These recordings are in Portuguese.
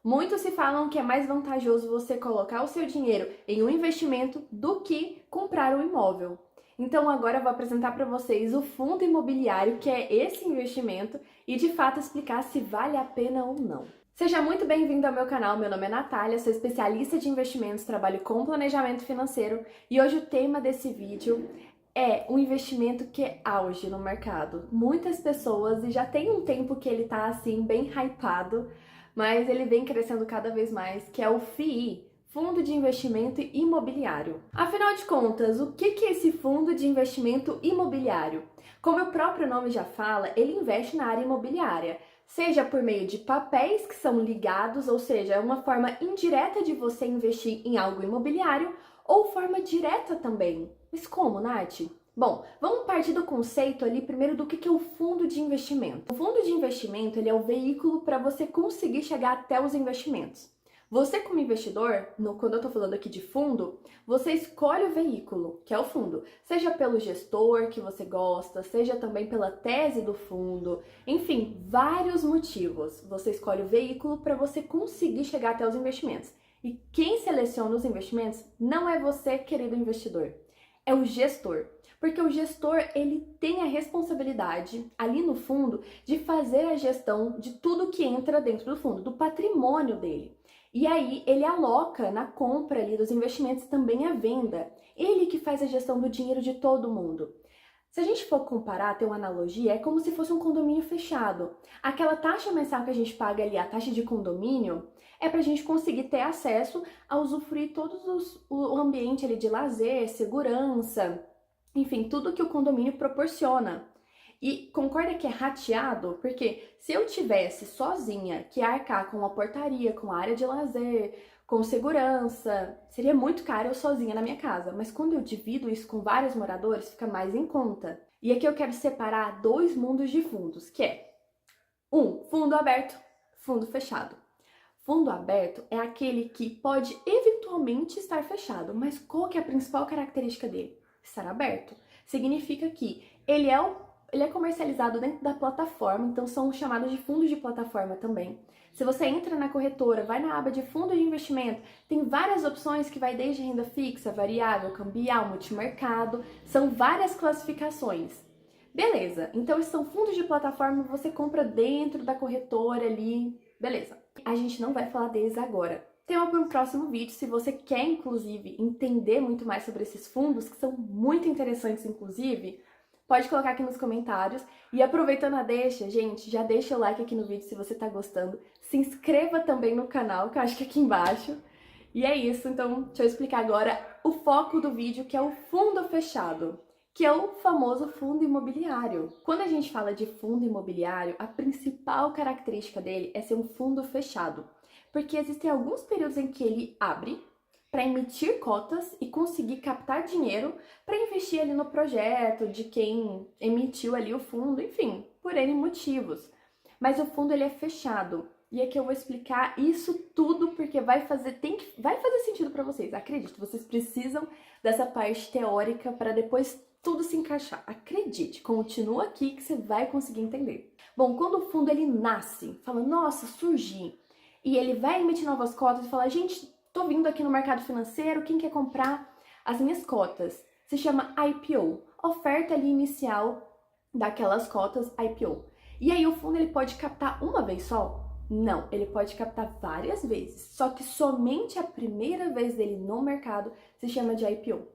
Muitos se falam que é mais vantajoso você colocar o seu dinheiro em um investimento do que comprar um imóvel. Então agora eu vou apresentar para vocês o fundo imobiliário, que é esse investimento, e de fato explicar se vale a pena ou não. Seja muito bem-vindo ao meu canal, meu nome é Natália, sou especialista de investimentos, trabalho com planejamento financeiro e hoje o tema desse vídeo é um investimento que é auge no mercado. Muitas pessoas, e já tem um tempo que ele tá assim bem hypado, mas ele vem crescendo cada vez mais, que é o FII, Fundo de Investimento Imobiliário. Afinal de contas, o que é esse fundo de investimento imobiliário? Como o próprio nome já fala, ele investe na área imobiliária, seja por meio de papéis que são ligados, ou seja, é uma forma indireta de você investir em algo imobiliário, ou forma direta também. Mas como, Nath? Bom, vamos partir do conceito ali primeiro do que é o fundo de investimento. O fundo de investimento ele é o veículo para você conseguir chegar até os investimentos. Você como investidor, quando eu estou falando aqui de fundo, você escolhe o veículo, que é o fundo, seja pelo gestor que você gosta, seja também pela tese do fundo, enfim, vários motivos. Você escolhe o veículo para você conseguir chegar até os investimentos. E quem seleciona os investimentos não é você, querido investidor, é o gestor. Porque o gestor, ele tem a responsabilidade ali no fundo de fazer a gestão de tudo que entra dentro do fundo, do patrimônio dele. E aí ele aloca na compra ali dos investimentos também a venda. Ele que faz a gestão do dinheiro de todo mundo. Se a gente for comparar, ter uma analogia, é como se fosse um condomínio fechado. Aquela taxa mensal que a gente paga ali, a taxa de condomínio, é para a gente conseguir ter acesso a usufruir o ambiente ali de lazer, segurança, enfim, tudo que o condomínio proporciona. E concorda que é rateado? Porque se eu tivesse sozinha que arcar com a portaria, com a área de lazer, com segurança, seria muito caro eu sozinha na minha casa. Mas quando eu divido isso com vários moradores, fica mais em conta. E aqui eu quero separar dois mundos de fundos, que é fundo aberto, fundo fechado. Fundo aberto é aquele que pode eventualmente estar fechado, mas qual que é a principal característica dele? Estar aberto. Significa que ele é comercializado dentro da plataforma, então são chamados de fundos de plataforma também. Se você entra na corretora, vai na aba de fundo de investimento, tem várias opções que vai desde renda fixa, variável, cambial, multimercado, são várias classificações. Beleza, então esses são fundos de plataforma que você compra dentro da corretora ali, beleza. A gente não vai falar deles agora. Tema para um próximo vídeo, se você quer inclusive entender muito mais sobre esses fundos, que são muito interessantes inclusive, pode colocar aqui nos comentários. E aproveitando a deixa, gente, já deixa o like aqui no vídeo se você tá gostando. Se inscreva também no canal, que eu acho que é aqui embaixo. E é isso, então deixa eu explicar agora o foco do vídeo, que é o fundo fechado, que é o famoso fundo imobiliário. Quando a gente fala de fundo imobiliário, a principal característica dele é ser um fundo fechado, porque existem alguns períodos em que ele abre para emitir cotas e conseguir captar dinheiro para investir ali no projeto de quem emitiu ali o fundo, enfim, por N motivos. Mas o fundo ele é fechado. E aqui eu vou explicar isso tudo porque vai fazer sentido para vocês. Acredite, vocês precisam dessa parte teórica para depois tudo se encaixar. Acredite, continua aqui que você vai conseguir entender. Bom, quando o fundo ele nasce, fala, nossa, surgi, e ele vai emitir novas cotas e fala, gente, tô vindo aqui no mercado financeiro, quem quer comprar as minhas cotas? Se chama IPO, oferta ali inicial daquelas cotas IPO. E aí o fundo ele pode captar uma vez só? Não, ele pode captar várias vezes, só que somente a primeira vez dele no mercado se chama de IPO.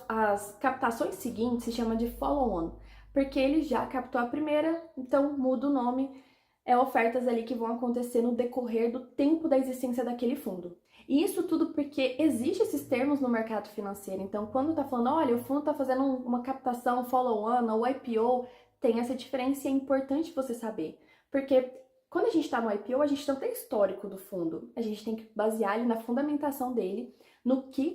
As captações seguintes se chamam de follow-on, porque ele já captou a primeira, então muda o nome, ofertas ali que vão acontecer no decorrer do tempo da existência daquele fundo. E isso tudo porque existem esses termos no mercado financeiro, então quando tá falando, olha, o fundo tá fazendo uma captação follow-on ou IPO, tem essa diferença e é importante você saber, porque quando a gente está no IPO, a gente não tem histórico do fundo. A gente tem que basear ali na fundamentação dele,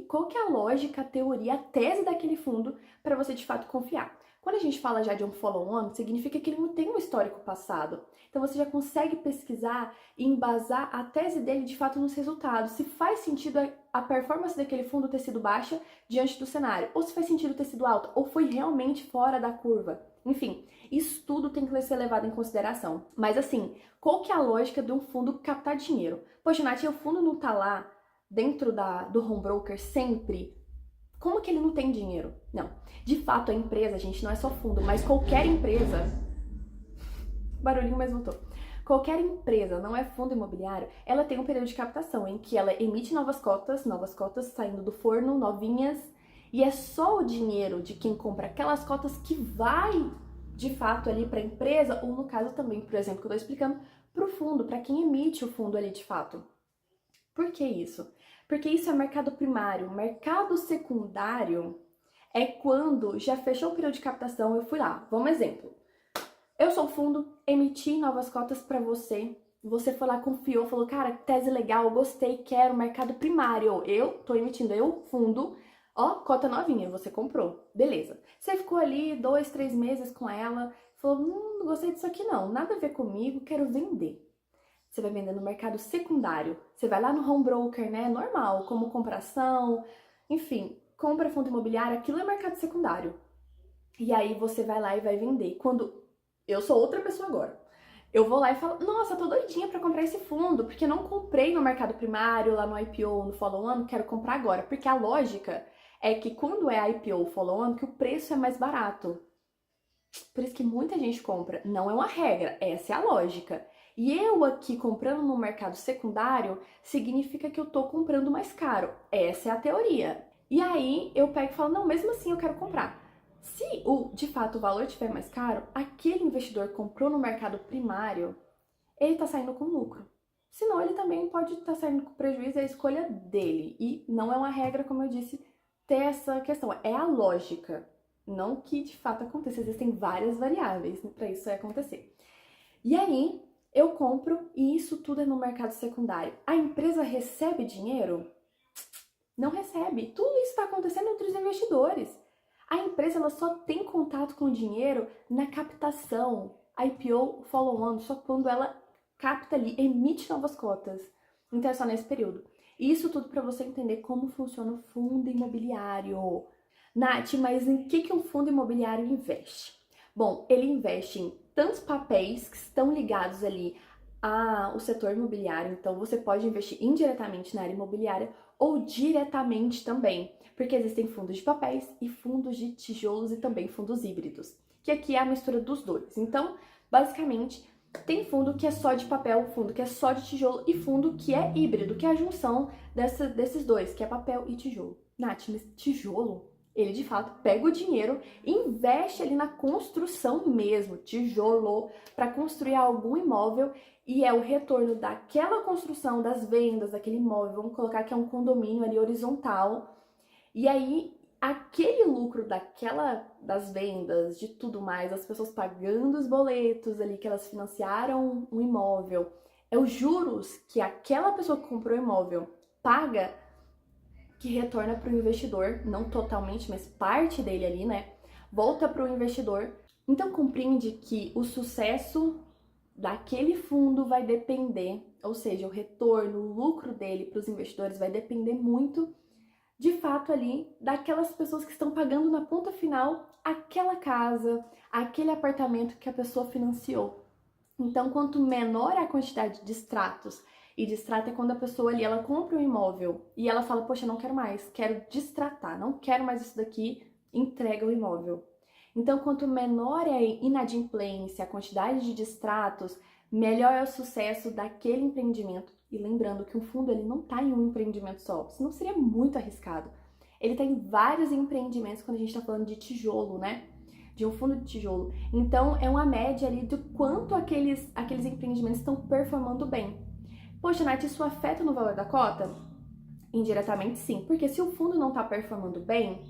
qual que é a lógica, a teoria, a tese daquele fundo para você de fato confiar. Quando a gente fala já de um follow-on, significa que ele não tem um histórico passado. Então você já consegue pesquisar e embasar a tese dele de fato nos resultados. Se faz sentido a performance daquele fundo ter sido baixa diante do cenário, ou se faz sentido ter sido alta, ou foi realmente fora da curva. Enfim, isso tudo tem que ser levado em consideração. Mas assim, qual que é a lógica de um fundo captar dinheiro? Poxa, Nath, o fundo não tá lá dentro do home broker sempre? Como que ele não tem dinheiro? Não. De fato, a empresa, gente, não é só fundo, mas qualquer empresa... Barulhinho, mas voltou. Qualquer empresa, não é fundo imobiliário, ela tem um período de captação em que ela emite novas cotas saindo do forno, novinhas, e é só o dinheiro de quem compra aquelas cotas que vai, de fato, ali para a empresa, ou no caso também, por exemplo, que eu estou explicando, para o fundo, para quem emite o fundo ali de fato. Por que isso? Porque isso é mercado primário. Mercado secundário é quando já fechou o período de captação, eu fui lá. Vamos exemplo. Eu sou o fundo, emiti novas cotas para você. Você foi lá, confiou, falou, cara, tese legal, gostei, quero mercado primário. Eu tô emitindo, eu, fundo, ó, cota novinha, você comprou. Beleza. Você ficou ali 2, 3 meses com ela, falou, não gostei disso aqui não, nada a ver comigo, quero vender. Você vai vender no mercado secundário. Você vai lá no home broker, né? Normal, como compração, enfim, compra fundo imobiliário, aquilo é mercado secundário. E aí você vai lá e vai vender. Quando eu sou outra pessoa agora, eu vou lá e falo, nossa, tô doidinha pra comprar esse fundo, porque não comprei no mercado primário, lá no IPO, no follow-on, quero comprar agora. Porque a lógica é que quando é IPO, follow-on, que o preço é mais barato. Por isso que muita gente compra. Não é uma regra, essa é a lógica. E eu aqui comprando no mercado secundário significa que eu tô comprando mais caro. Essa é a teoria. E aí eu pego e falo, não, mesmo assim eu quero comprar. Se de fato o valor estiver mais caro, aquele investidor que comprou no mercado primário, ele tá saindo com lucro. Senão ele também pode estar saindo com prejuízo, é a escolha dele. E não é uma regra, como eu disse, ter essa questão. É a lógica. Não que de fato aconteça, existem várias variáveis para isso acontecer. E aí, eu compro e isso tudo é no mercado secundário. A empresa recebe dinheiro? Não recebe. Tudo isso está acontecendo entre os investidores. A empresa ela só tem contato com o dinheiro na captação, IPO, follow-on, só quando ela capta ali, emite novas cotas. Então é só nesse período. Isso tudo para você entender como funciona o fundo imobiliário. Nath, mas em que um fundo imobiliário investe? Bom, ele investe em tantos papéis que estão ligados ali ao setor imobiliário, então você pode investir indiretamente na área imobiliária ou diretamente também, porque existem fundos de papéis e fundos de tijolos e também fundos híbridos, que aqui é a mistura dos dois. Então, basicamente, tem fundo que é só de papel, fundo que é só de tijolo e fundo que é híbrido, que é a junção desses dois, que é papel e tijolo. Nath, mas tijolo? Ele, de fato, pega o dinheiro e investe ali na construção mesmo, tijolo, para construir algum imóvel e é o retorno daquela construção, das vendas daquele imóvel, vamos colocar que é um condomínio ali horizontal, e aí aquele lucro das vendas, de tudo mais, as pessoas pagando os boletos ali que elas financiaram um imóvel, é os juros que aquela pessoa que comprou o imóvel paga que retorna para o investidor, não totalmente, mas parte dele ali, né? Volta para o investidor. Então compreende que o sucesso daquele fundo vai depender, ou seja, o retorno, o lucro dele para os investidores vai depender muito, de fato, ali daquelas pessoas que estão pagando na ponta final aquela casa, aquele apartamento que a pessoa financiou. Então, quanto menor a quantidade de extratos, e distrata é quando a pessoa ali, ela compra um imóvel e ela fala, poxa, não quero mais, quero distratar, não quero mais isso daqui, entrega o imóvel. Então, quanto menor é a inadimplência, a quantidade de distratos, melhor é o sucesso daquele empreendimento. E lembrando que um fundo ele não está em um empreendimento só, senão seria muito arriscado. Ele está em vários empreendimentos quando a gente está falando de tijolo, né? De um fundo de tijolo. Então, é uma média ali do quanto aqueles empreendimentos estão performando bem. Poxa, Nath, isso afeta no valor da cota? Indiretamente sim, porque se o fundo não está performando bem,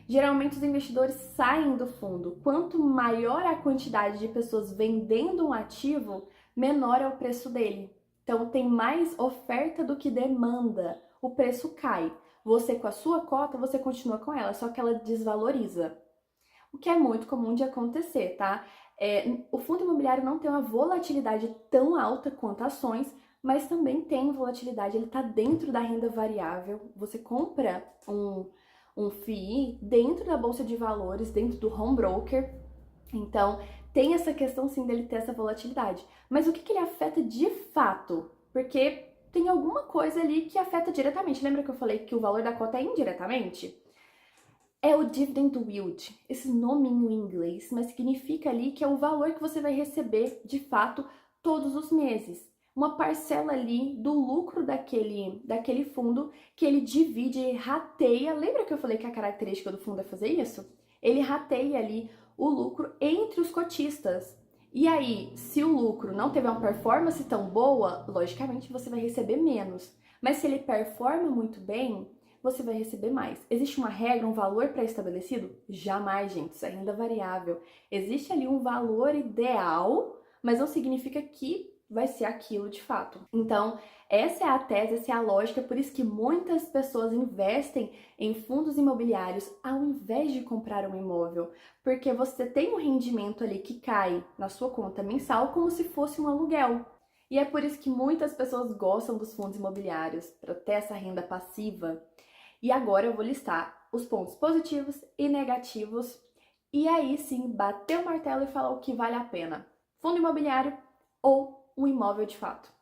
geralmente os investidores saem do fundo. Quanto maior a quantidade de pessoas vendendo um ativo, menor é o preço dele. Então tem mais oferta do que demanda, o preço cai. Você com a sua cota, você continua com ela, só que ela desvaloriza. O que é muito comum de acontecer, tá? O fundo imobiliário não tem uma volatilidade tão alta quanto ações, mas também tem volatilidade, ele está dentro da renda variável. Você compra um FII dentro da bolsa de valores, dentro do home broker, Então, tem essa questão sim dele ter essa volatilidade. Mas o que ele afeta de fato? Porque tem alguma coisa ali que afeta diretamente. Lembra que eu falei que o valor da cota é indiretamente? É o dividend yield, esse nominho em inglês, mas significa ali que é o valor que você vai receber de fato todos os meses. Uma parcela ali do lucro daquele fundo que ele divide e rateia. Lembra que eu falei que a característica do fundo é fazer isso? Ele rateia ali o lucro entre os cotistas. E aí, se o lucro não teve uma performance tão boa, logicamente você vai receber menos. Mas se ele performa muito bem, você vai receber mais. Existe uma regra, um valor pré-estabelecido? Jamais, gente, isso é renda variável. Existe ali um valor ideal, mas não significa que vai ser aquilo de fato. Então, essa é a tese, essa é a lógica, por isso que muitas pessoas investem em fundos imobiliários ao invés de comprar um imóvel, porque você tem um rendimento ali que cai na sua conta mensal como se fosse um aluguel. E é por isso que muitas pessoas gostam dos fundos imobiliários, para ter essa renda passiva. E agora eu vou listar os pontos positivos e negativos e aí sim bater o martelo e falar o que vale a pena: fundo imobiliário ou um imóvel de fato.